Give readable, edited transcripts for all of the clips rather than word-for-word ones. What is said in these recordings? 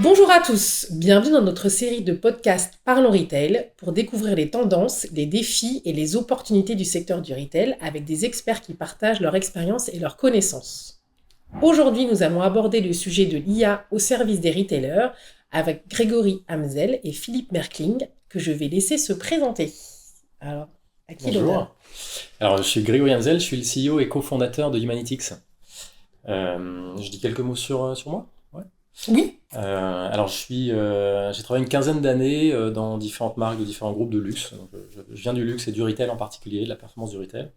Bonjour à tous, bienvenue dans notre série de podcasts Parlons Retail pour découvrir les tendances, les défis et les opportunités du secteur du retail avec des experts qui partagent leur expérience et leurs connaissances. Aujourd'hui, nous allons aborder le sujet de l'IA au service des retailers avec Grégory Hamzel et Philippe Merkling que je vais laisser se présenter. Alors, à qui l'honneur ? Bonjour. Alors, je suis Grégory Hamzel, je suis le CEO et cofondateur de Humanitix. Je dis quelques mots sur moi? Ouais. Oui. Alors, j'ai travaillé une quinzaine d'années dans différentes marques de différents groupes de luxe. Donc, je viens du luxe et du retail en particulier, de la performance du retail.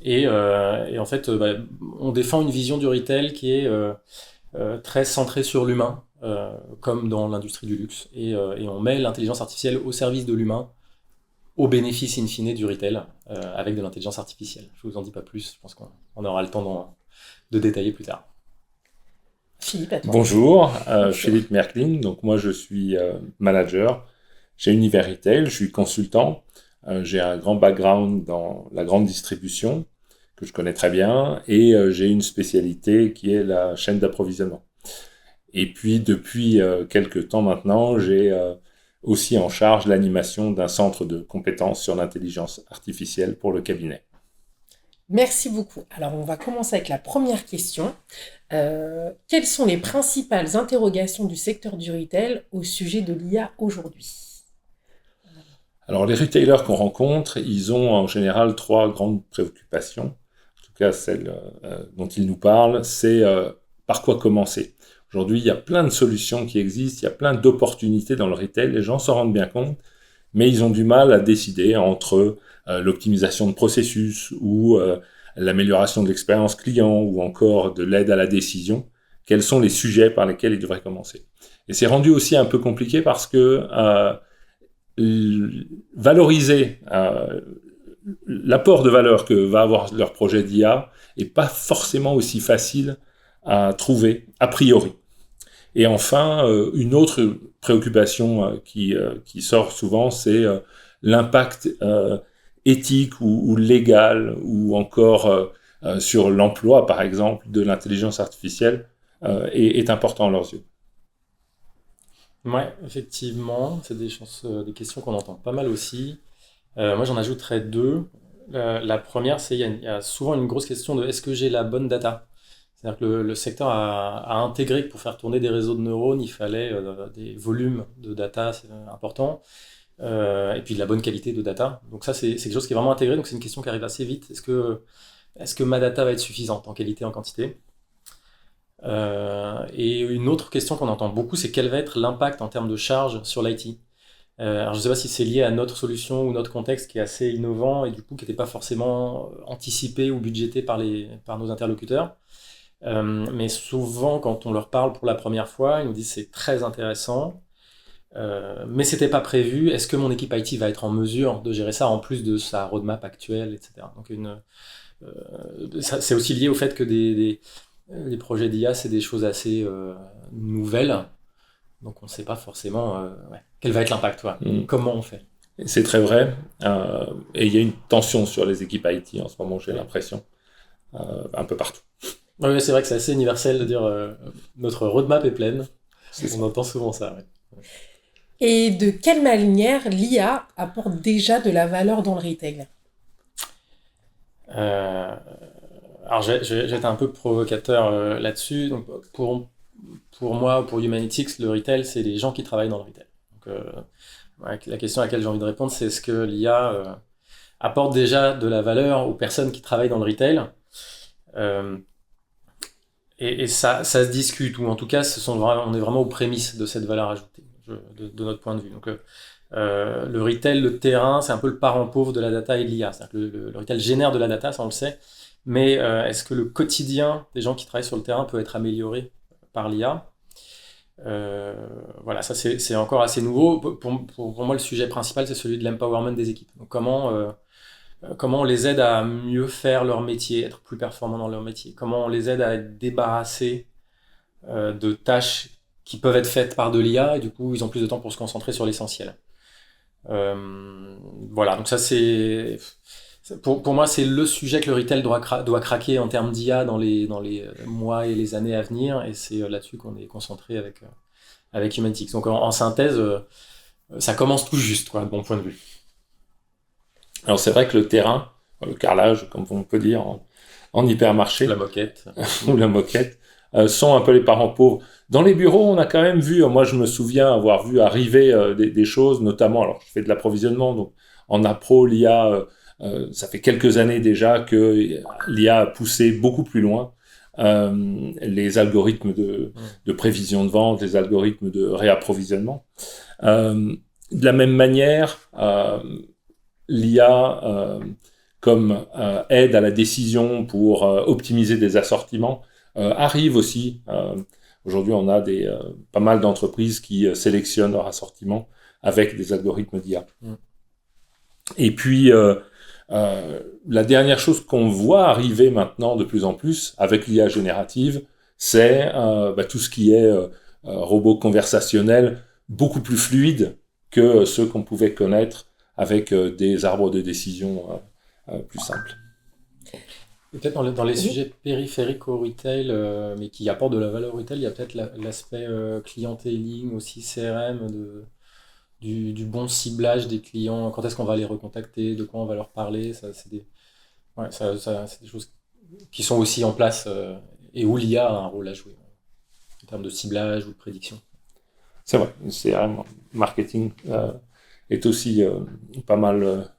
Et en fait, on défend une vision du retail qui est très centrée sur l'humain, comme dans l'industrie du luxe. Et on met l'intelligence artificielle au service de l'humain, au bénéfice in fine du retail, avec de l'intelligence artificielle. Je vous en dis pas plus, je pense qu'on aura le temps de détailler plus tard. Philippe, à toi. Bonjour, Philippe Merkling. Donc moi je suis manager chez Univers Retail, je suis consultant. J'ai un grand background dans la grande distribution que je connais très bien et j'ai une spécialité qui est la chaîne d'approvisionnement. Et puis depuis quelques temps maintenant, j'ai aussi en charge l'animation d'un centre de compétences sur l'intelligence artificielle pour le cabinet. Merci beaucoup. Alors, on va commencer avec la première question. Quelles sont les principales interrogations du secteur du retail au sujet de l'IA aujourd'hui ? Alors, les retailers qu'on rencontre, ils ont en général trois grandes préoccupations. En tout cas, celle dont ils nous parlent, c'est par quoi commencer. Aujourd'hui, il y a plein de solutions qui existent, il y a plein d'opportunités dans le retail, les gens s'en rendent bien compte, mais ils ont du mal à décider entre l'optimisation de processus ou l'amélioration de l'expérience client ou encore de l'aide à la décision. Quels sont les sujets par lesquels ils devraient commencer ? Et c'est rendu aussi un peu compliqué parce que valoriser l'apport de valeur que va avoir leur projet d'IA est pas forcément aussi facile à trouver a priori. Et enfin, une autre préoccupation qui sort souvent, c'est l'impact éthique ou légal ou encore sur l'emploi, par exemple, de l'intelligence artificielle est important à leurs yeux. Ouais, effectivement, c'est des questions qu'on entend pas mal aussi. Moi, j'en ajouterais deux. La première, c'est il y a souvent une grosse question de est-ce que j'ai la bonne data ? C'est-à-dire que le secteur a intégré que pour faire tourner des réseaux de neurones, il fallait des volumes de data importants et puis de la bonne qualité de data. Donc ça, c'est quelque chose qui est vraiment intégré, donc c'est une question qui arrive assez vite. Est-ce que ma data va être suffisante en qualité, en quantité ? Et une autre question qu'on entend beaucoup, c'est quel va être l'impact en termes de charge sur l'IT ? Alors je ne sais pas si c'est lié à notre solution ou notre contexte qui est assez innovant et du coup qui n'était pas forcément anticipé ou budgété par nos interlocuteurs. Mais souvent, quand on leur parle pour la première fois, ils nous disent c'est très intéressant, mais c'était pas prévu. Est-ce que mon équipe IT va être en mesure de gérer ça en plus de sa roadmap actuelle, etc. Donc c'est aussi lié au fait que les projets d'IA, c'est des choses assez nouvelles, donc on ne sait pas forcément quel va être l'impact, comment on fait. C'est très vrai, et il y a une tension sur les équipes IT en ce moment, j'ai l'impression, un peu partout. Oui, c'est vrai que c'est assez universel de dire notre roadmap est pleine. On entend souvent ça. Ouais. Et de quelle manière l'IA apporte déjà de la valeur dans le retail ? Alors, je vais être un peu provocateur là-dessus. Donc, pour moi, pour Humanitix, le retail, c'est les gens qui travaillent dans le retail. Donc, la question à laquelle j'ai envie de répondre, c'est est-ce que l'IA apporte déjà de la valeur aux personnes qui travaillent dans le retail ? Et ça se discute, ou en tout cas, on est vraiment aux prémices de cette valeur ajoutée, de notre point de vue. Donc, le retail, le terrain, c'est un peu le parent pauvre de la data et de l'IA. C'est-à-dire que le retail génère de la data, ça on le sait, mais est-ce que le quotidien des gens qui travaillent sur le terrain peut être amélioré par l'IA ? Voilà, ça c'est encore assez nouveau. Pour moi, le sujet principal, c'est celui de l'empowerment des équipes. Donc, comment on les aide à mieux faire leur métier, être plus performants dans leur métier. Comment on les aide à être débarrassés de tâches qui peuvent être faites par de l'IA et du coup, ils ont plus de temps pour se concentrer sur l'essentiel. Voilà, donc ça c'est Pour moi, c'est le sujet que le retail doit craquer en termes d'IA dans les mois et les années à venir, et c'est là-dessus qu'on est concentré avec Humantix. Donc en synthèse, ça commence tout juste, quoi, de mon point de vue. Alors c'est vrai que le terrain, le carrelage, comme on peut dire en hypermarché, la moquette ou la moquette, sont un peu les parents pauvres. Dans les bureaux, on a quand même vu, moi je me souviens avoir vu arriver des choses, notamment, alors je fais de l'approvisionnement, donc en appro, l'IA, ça fait quelques années déjà que l'IA a poussé beaucoup plus loin les algorithmes de prévision de vente, les algorithmes de réapprovisionnement. De la même manière, l'IA comme aide à la décision pour optimiser des assortiments arrive aussi. Aujourd'hui, on a pas mal d'entreprises qui sélectionnent leur assortiment avec des algorithmes d'IA. Et puis, la dernière chose qu'on voit arriver maintenant de plus en plus avec l'IA générative, c'est tout ce qui est robot conversationnel, beaucoup plus fluide que ceux qu'on pouvait connaître avec des arbres de décision plus simples. Peut-être dans les sujets périphériques au retail, mais qui apportent de la valeur au retail, il y a peut-être l'aspect clienteling, aussi CRM, du bon ciblage des clients, quand est-ce qu'on va les recontacter, de quoi on va leur parler, c'est des choses qui sont aussi en place et où l'IA a un rôle à jouer en termes de ciblage ou de prédiction. C'est vrai, CRM marketing est aussi pas mal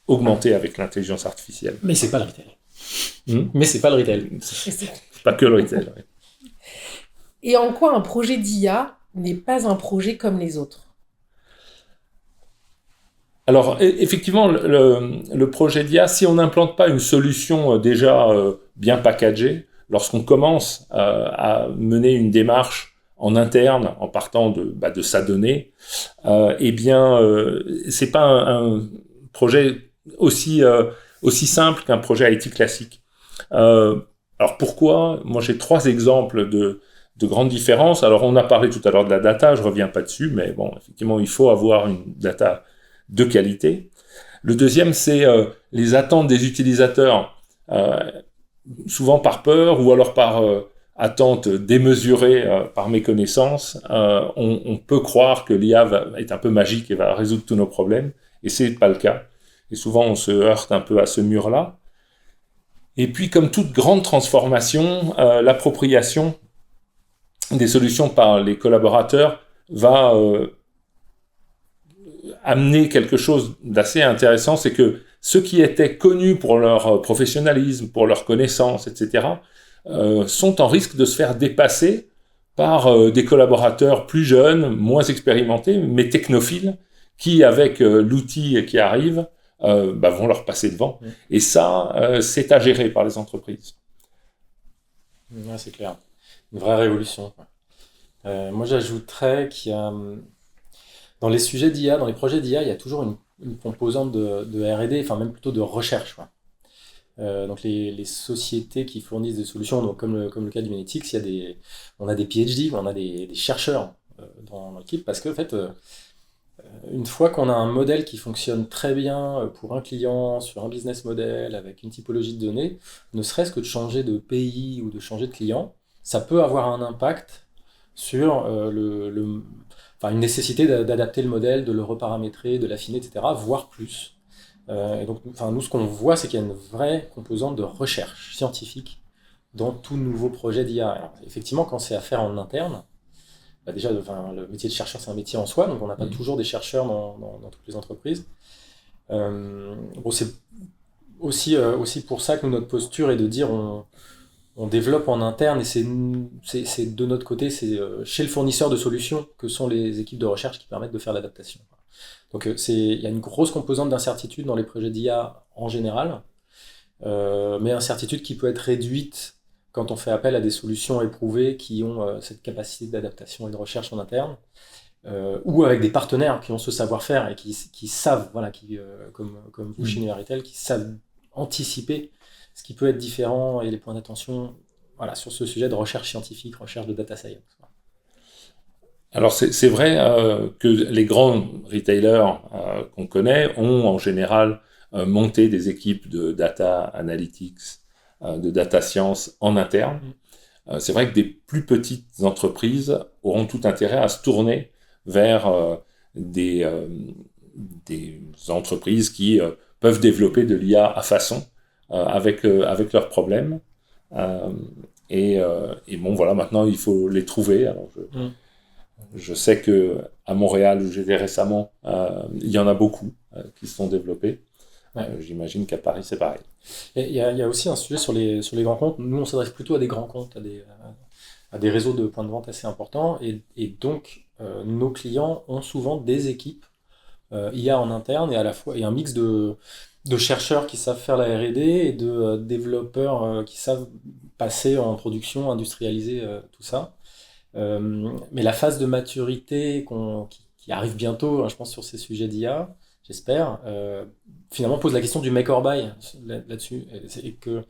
augmenté avec l'intelligence artificielle. Mais c'est pas le retail. Mais c'est pas le retail. C'est pas que le retail. Ouais. Et en quoi un projet d'IA n'est pas un projet comme les autres? Alors, effectivement, le projet d'IA, si on n'implante pas une solution déjà bien packagée, lorsqu'on commence à mener une démarche en interne, en partant de sa donnée, c'est pas un projet aussi simple qu'un projet IT classique. Alors pourquoi? Moi, j'ai 3 exemples de grandes différences. Alors, on a parlé tout à l'heure de la data, je reviens pas dessus, mais bon, effectivement, il faut avoir une data de qualité. Le deuxième, c'est les attentes des utilisateurs, souvent par peur ou alors par attente démesurée par méconnaissance. On peut croire que l'IA est un peu magique et va résoudre tous nos problèmes, et c'est pas le cas. Et souvent, on se heurte un peu à ce mur-là. Et puis, comme toute grande transformation, l'appropriation des solutions par les collaborateurs va amener quelque chose d'assez intéressant, c'est que ceux qui étaient connus pour leur professionnalisme, pour leur connaissance, etc., sont en risque de se faire dépasser par des collaborateurs plus jeunes, moins expérimentés, mais technophiles, qui, avec l'outil qui arrive, vont leur passer devant. Et ça, c'est à gérer par les entreprises. Ouais, c'est clair. Une vraie révolution. Moi, j'ajouterais qu'il y a... Dans les sujets d'IA, dans les projets d'IA, il y a toujours une composante de R&D, enfin même plutôt de recherche. Donc les sociétés qui fournissent des solutions, donc comme le cas d'Humanitix, on a des PhD, on a des chercheurs dans l'équipe, parce que en fait, une fois qu'on a un modèle qui fonctionne très bien pour un client, sur un business model, avec une typologie de données, ne serait-ce que de changer de pays ou de changer de client, ça peut avoir un impact sur une nécessité d'adapter le modèle, de le reparamétrer, de l'affiner, etc., voire plus. Et donc, nous, ce qu'on voit, c'est qu'il y a une vraie composante de recherche scientifique dans tout nouveau projet d'IA. Alors, effectivement, quand c'est à faire en interne, déjà, le métier de chercheur, c'est un métier en soi, donc on n'a pas toujours des chercheurs dans toutes les entreprises. C'est aussi pour ça que notre posture est de dire on développe en interne, et c'est de notre côté, c'est chez le fournisseur de solutions que sont les équipes de recherche qui permettent de faire l'adaptation. Donc il y a une grosse composante d'incertitude dans les projets d'IA en général, mais incertitude qui peut être réduite quand on fait appel à des solutions éprouvées qui ont cette capacité d'adaptation et de recherche en interne, ou avec des partenaires qui ont ce savoir-faire et qui savent, comme vous chez Numéritel, qui savent anticiper ce qui peut être différent et les points d'attention sur ce sujet de recherche scientifique, recherche de data science. Alors c'est vrai que les grands retailers qu'on connaît ont en général monter des équipes de data analytics, de data science en interne. C'est vrai que des plus petites entreprises auront tout intérêt à se tourner vers des entreprises qui peuvent développer de l'IA à façon avec leurs problèmes. Et bon, voilà, maintenant, il faut les trouver. Alors, je sais que à Montréal, où j'étais récemment, il y en a beaucoup qui se sont développés. J'imagine qu'à Paris, c'est pareil. Et il y a aussi un sujet sur les grands comptes. Nous, on s'adresse plutôt à des grands comptes, à des réseaux de points de vente assez importants. Et donc, nos clients ont souvent des équipes IA en interne et un mix de chercheurs qui savent faire la R&D et de développeurs qui savent passer en production, industrialiser tout ça. Mais la phase de maturité qui arrive bientôt, hein, je pense, sur ces sujets d'IA, j'espère, finalement pose la question du make or buy là-dessus. Et qu'il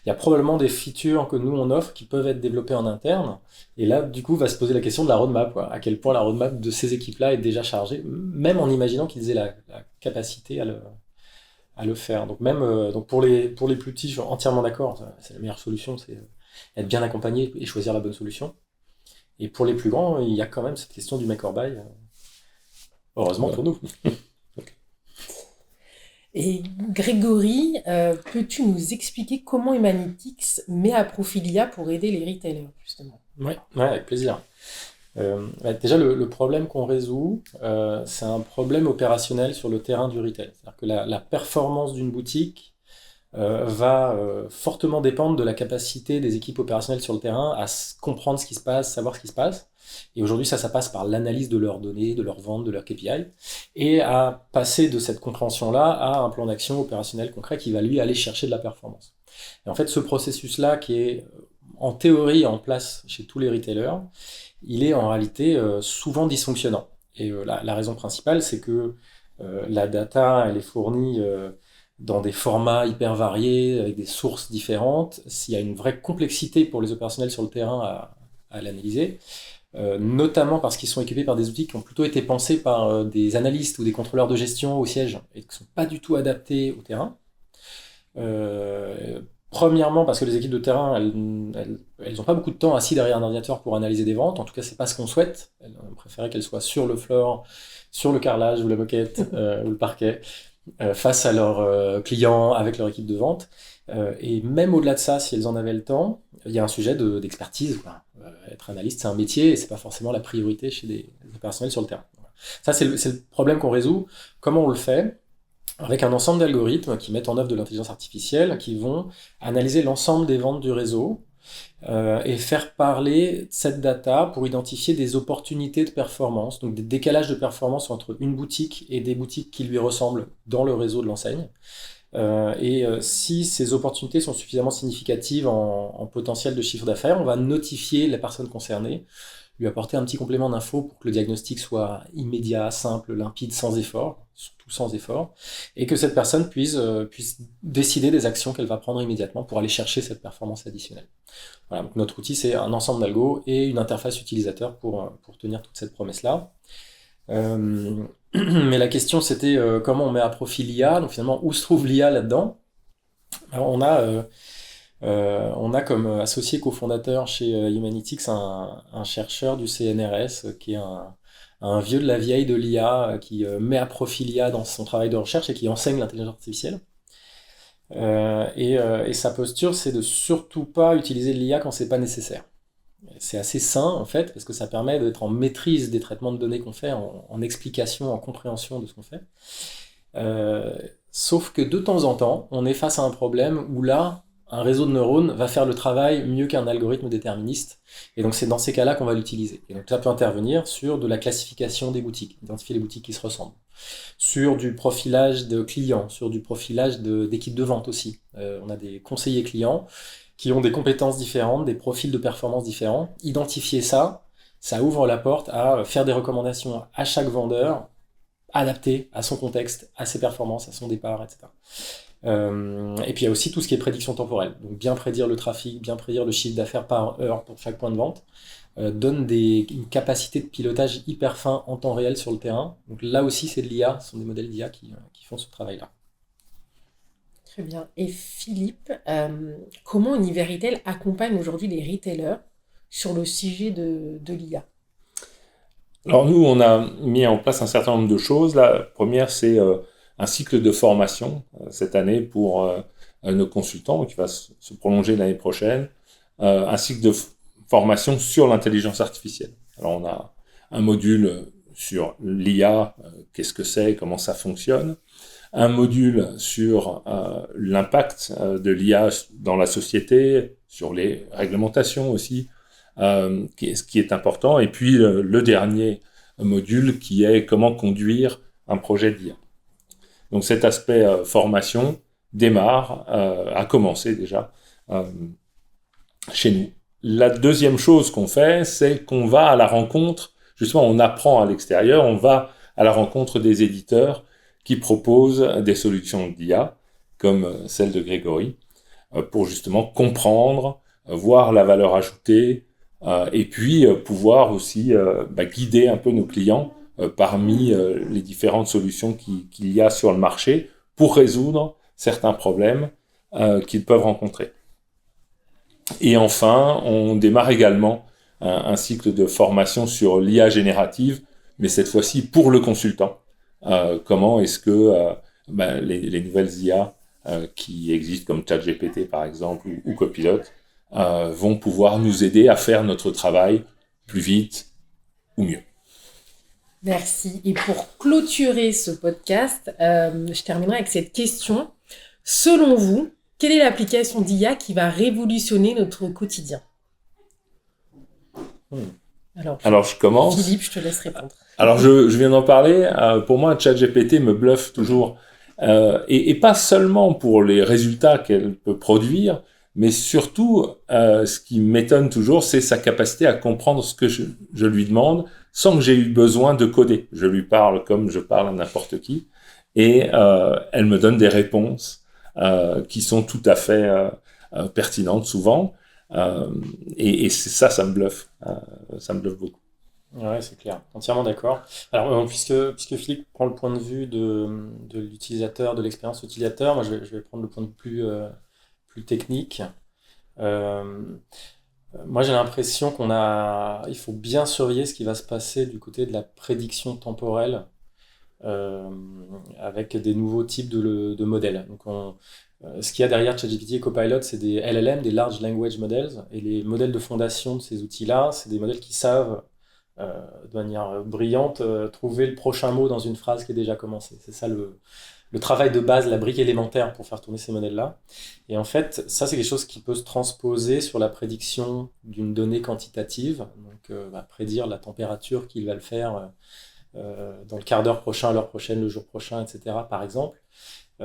y a probablement des features que nous on offre qui peuvent être développées en interne. Et là, du coup, va se poser la question de la roadmap, quoi. À quel point la roadmap de ces équipes-là est déjà chargée, même en imaginant qu'ils aient la capacité à le faire. Donc même donc pour les plus petits, je suis entièrement d'accord. C'est la meilleure solution, c'est être bien accompagné et choisir la bonne solution. Et pour les plus grands, il y a quand même cette question du make or buy. Heureusement pour nous. Et Grégory, peux-tu nous expliquer comment Humanitix met à profit l'IA pour aider les retailers, justement? Ouais, avec plaisir. Déjà, le problème qu'on résout, c'est un problème opérationnel sur le terrain du retail. C'est-à-dire que la performance d'une boutique va fortement dépendre de la capacité des équipes opérationnelles sur le terrain à comprendre ce qui se passe, savoir ce qui se passe. Et aujourd'hui, ça passe par l'analyse de leurs données, de leurs ventes, de leurs KPI, et à passer de cette compréhension-là à un plan d'action opérationnel concret qui va lui aller chercher de la performance. Et en fait, ce processus-là, qui est en théorie en place chez tous les retailers, il est en réalité souvent dysfonctionnant. Et la raison principale, c'est que la data, elle est fournie dans des formats hyper variés, avec des sources différentes. S'il y a une vraie complexité pour les opérationnels sur le terrain à l'analyser, notamment parce qu'ils sont équipés par des outils qui ont plutôt été pensés par des analystes ou des contrôleurs de gestion au siège et qui ne sont pas du tout adaptés au terrain. Premièrement, parce que les équipes de terrain, elles n'ont pas beaucoup de temps assis derrière un ordinateur pour analyser des ventes. En tout cas, c'est pas ce qu'on souhaite. On préférait qu'elles soient sur le floor, sur le carrelage ou la moquette ou le parquet, face à leurs clients, avec leur équipe de vente. Et même au-delà de ça, si elles en avaient le temps, il y a un sujet d'expertise. Être analyste, c'est un métier et c'est pas forcément la priorité chez des personnels sur le terrain. Voilà. Ça, c'est le problème qu'on résout. Comment on le fait ? Avec un ensemble d'algorithmes qui mettent en œuvre de l'intelligence artificielle, qui vont analyser l'ensemble des ventes du réseau et faire parler cette data pour identifier des opportunités de performance, donc des décalages de performance entre une boutique et des boutiques qui lui ressemblent dans le réseau de l'enseigne. Si ces opportunités sont suffisamment significatives en potentiel de chiffre d'affaires, on va notifier la personne concernée, lui apporter un petit complément d'info pour que le diagnostic soit immédiat, simple, limpide, sans effort, surtout sans effort, et que cette personne puisse décider des actions qu'elle va prendre immédiatement pour aller chercher cette performance additionnelle. Voilà, donc notre outil, c'est un ensemble d'algos et une interface utilisateur pour tenir toute cette promesse-là. Mais la question, c'était comment on met à profit l'IA, donc finalement, où se trouve l'IA là-dedans ? Alors, on a comme associé cofondateur chez Humanitix un chercheur du CNRS qui est un vieux de la vieille de l'IA qui met à profit l'IA dans son travail de recherche et qui enseigne l'intelligence artificielle. Et sa posture, c'est de surtout pas utiliser l'IA quand c'est pas nécessaire. C'est assez sain en fait, parce que ça permet d'être en maîtrise des traitements de données qu'on fait, en explication, en compréhension de ce qu'on fait. Sauf que de temps en temps, on est face à un problème où là, un réseau de neurones va faire le travail mieux qu'un algorithme déterministe. Et donc c'est dans ces cas-là qu'on va l'utiliser. Et donc ça peut intervenir sur de la classification des boutiques, identifier les boutiques qui se ressemblent, sur du profilage de clients, sur du profilage d'équipes de vente aussi. On a des conseillers clients qui ont des compétences différentes, des profils de performance différents. Identifier ça, ça ouvre la porte à faire des recommandations à chaque vendeur, adaptées à son contexte, à ses performances, à son départ, etc. Et puis il y a aussi tout ce qui est prédiction temporelle. Donc bien prédire le trafic, bien prédire le chiffre d'affaires par heure pour chaque point de vente, donne une capacité de pilotage hyper fin en temps réel sur le terrain. Donc là aussi c'est de l'IA, ce sont des modèles d'IA qui font ce travail-là. Très bien. Et Philippe, comment Univeritel accompagne aujourd'hui les retailers sur le sujet de l'IA? Alors nous, on a mis en place un certain nombre de choses. La première, c'est un cycle de formation cette année pour nos consultants qui va se prolonger l'année prochaine. Un cycle de formation sur l'intelligence artificielle. Alors on a un module sur l'IA, qu'est-ce que c'est, comment ça fonctionne. Un module sur l'impact de l'IA dans la société, sur les réglementations aussi, ce qui est important. Et puis le dernier module qui est comment conduire un projet d'IA. Donc cet aspect formation démarre, a commencé déjà chez nous. La deuxième chose qu'on fait, c'est qu'on va à la rencontre, justement on apprend à l'extérieur, on va à la rencontre des éditeurs qui proposent des solutions d'IA, comme celle de Grégory, pour justement comprendre, voir la valeur ajoutée, et puis pouvoir aussi guider un peu nos clients parmi les différentes solutions qu'il y a sur le marché pour résoudre certains problèmes qu'ils peuvent rencontrer. Et enfin, on démarre également un cycle de formation sur l'IA générative, mais cette fois-ci pour le consultant. Comment est-ce que les nouvelles IA qui existent comme ChatGPT par exemple ou Copilot vont pouvoir nous aider à faire notre travail plus vite ou mieux. Merci. Et pour clôturer ce podcast, je terminerai avec cette question. Selon vous, quelle est l'application d'IA qui va révolutionner notre quotidien? Alors, je commence. Philippe, je te laisse répondre. Alors, je viens d'en parler. Pour moi, ChatGPT me bluffe toujours. Et pas seulement pour les résultats qu'elle peut produire, mais surtout, ce qui m'étonne toujours, c'est sa capacité à comprendre ce que je lui demande sans que j'ai eu besoin de coder. Je lui parle comme je parle à n'importe qui. Et elle me donne des réponses qui sont tout à fait pertinentes souvent. Et c'est ça me bluffe. Ça me bluffe beaucoup. Ouais, c'est clair. Entièrement d'accord. Alors, puisque Philippe prend le point de vue de l'utilisateur, de l'expérience utilisateur, moi je vais prendre le point de vue plus technique. Moi j'ai l'impression il faut bien surveiller ce qui va se passer du côté de la prédiction temporelle avec des nouveaux types de modèles. Donc ce qu'il y a derrière ChatGPT et Copilot, c'est des LLM, des Large Language Models, et les modèles de fondation de ces outils-là, c'est des modèles qui savent de manière brillante trouver le prochain mot dans une phrase qui est déjà commencée. C'est ça le travail de base, la brique élémentaire pour faire tourner ces modèles-là. Et en fait, ça c'est quelque chose qui peut se transposer sur la prédiction d'une donnée quantitative, donc prédire la température qu'il va le faire dans le quart d'heure prochain, l'heure prochaine, le jour prochain, etc. par exemple,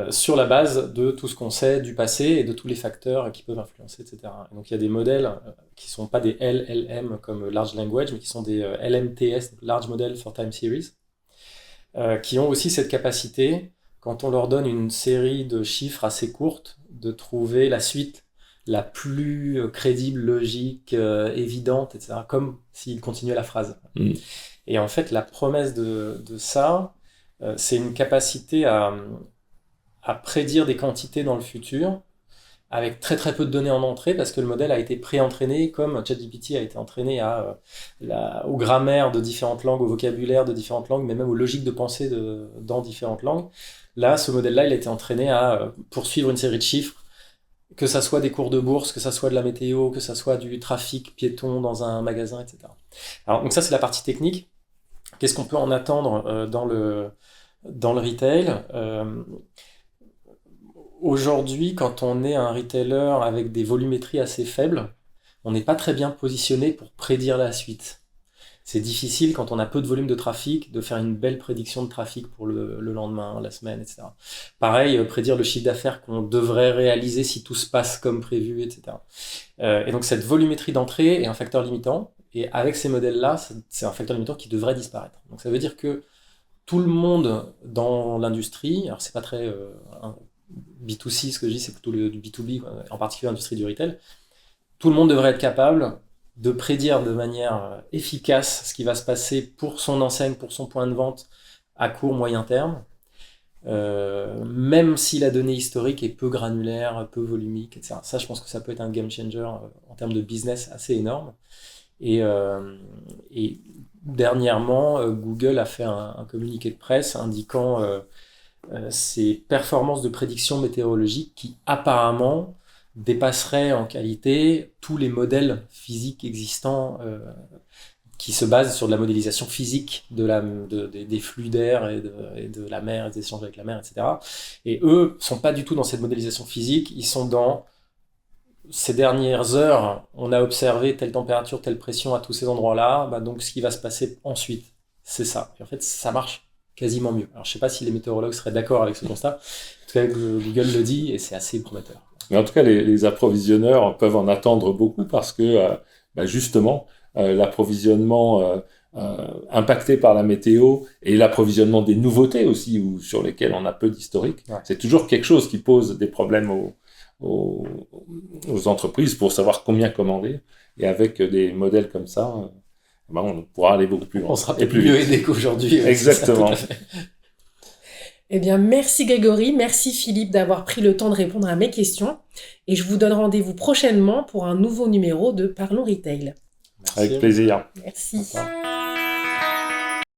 sur la base de tout ce qu'on sait du passé et de tous les facteurs qui peuvent influencer, etc. Et donc il y a des modèles qui ne sont pas des LLM comme Large Language, mais qui sont des LMTS, Large Model for Time Series, qui ont aussi cette capacité, quand on leur donne une série de chiffres assez courtes, de trouver la suite la plus crédible, logique, évidente, etc., comme s'ils continuaient la phrase. Et en fait, la promesse de ça, c'est une capacité à prédire des quantités dans le futur avec très très peu de données en entrée parce que le modèle a été pré-entraîné comme ChatGPT a été entraîné aux grammaires de différentes langues, au vocabulaire de différentes langues, mais même aux logiques de pensée dans différentes langues. Là, ce modèle-là, il a été entraîné à poursuivre une série de chiffres, que ça soit des cours de bourse, que ça soit de la météo, que ça soit du trafic piéton dans un magasin, etc. Alors, donc ça, c'est la partie technique. Qu'est-ce qu'on peut en attendre dans le retail ? Aujourd'hui, quand on est un retailer avec des volumétries assez faibles, on n'est pas très bien positionné pour prédire la suite. C'est difficile quand on a peu de volume de trafic de faire une belle prédiction de trafic pour le lendemain, la semaine, etc. Pareil, prédire le chiffre d'affaires qu'on devrait réaliser si tout se passe comme prévu, etc. Et donc cette volumétrie d'entrée est un facteur limitant. Et avec ces modèles-là, c'est un facteur limitant qui devrait disparaître. Donc ça veut dire que tout le monde dans l'industrie, alors c'est pas très B2C, ce que je dis, c'est plutôt du B2B, en particulier l'industrie du retail, tout le monde devrait être capable de prédire de manière efficace ce qui va se passer pour son enseigne, pour son point de vente à court, moyen terme, même si la donnée historique est peu granulaire, peu volumique, etc. Ça, je pense que ça peut être un game changer en termes de business assez énorme. Et dernièrement, Google a fait un communiqué de presse indiquant ses performances de prédiction météorologique qui apparemment dépasseraient en qualité tous les modèles physiques existants qui se basent sur de la modélisation physique des flux d'air et de la mer, des échanges avec la mer, etc. Et eux sont pas du tout dans cette modélisation physique, ils sont dans ces dernières heures, on a observé telle température, telle pression à tous ces endroits-là, donc ce qui va se passer ensuite, c'est ça. Et en fait, ça marche quasiment mieux. Alors, je sais pas si les météorologues seraient d'accord avec ce constat. En tout cas, Google le dit et c'est assez prometteur. Mais en tout cas, les approvisionneurs peuvent en attendre beaucoup parce que, justement, l'approvisionnement impacté par la météo et l'approvisionnement des nouveautés aussi, sur lesquelles on a peu d'historique, c'est toujours quelque chose qui pose des problèmes aux entreprises pour savoir combien commander. Et avec des modèles comme ça, on pourra aller beaucoup plus loin. On sera peut-être mieux aidé qu'aujourd'hui. Exactement. Eh bien, merci Grégory, merci Philippe d'avoir pris le temps de répondre à mes questions. Et je vous donne rendez-vous prochainement pour un nouveau numéro de Parlons Retail. Merci. Avec plaisir. Merci.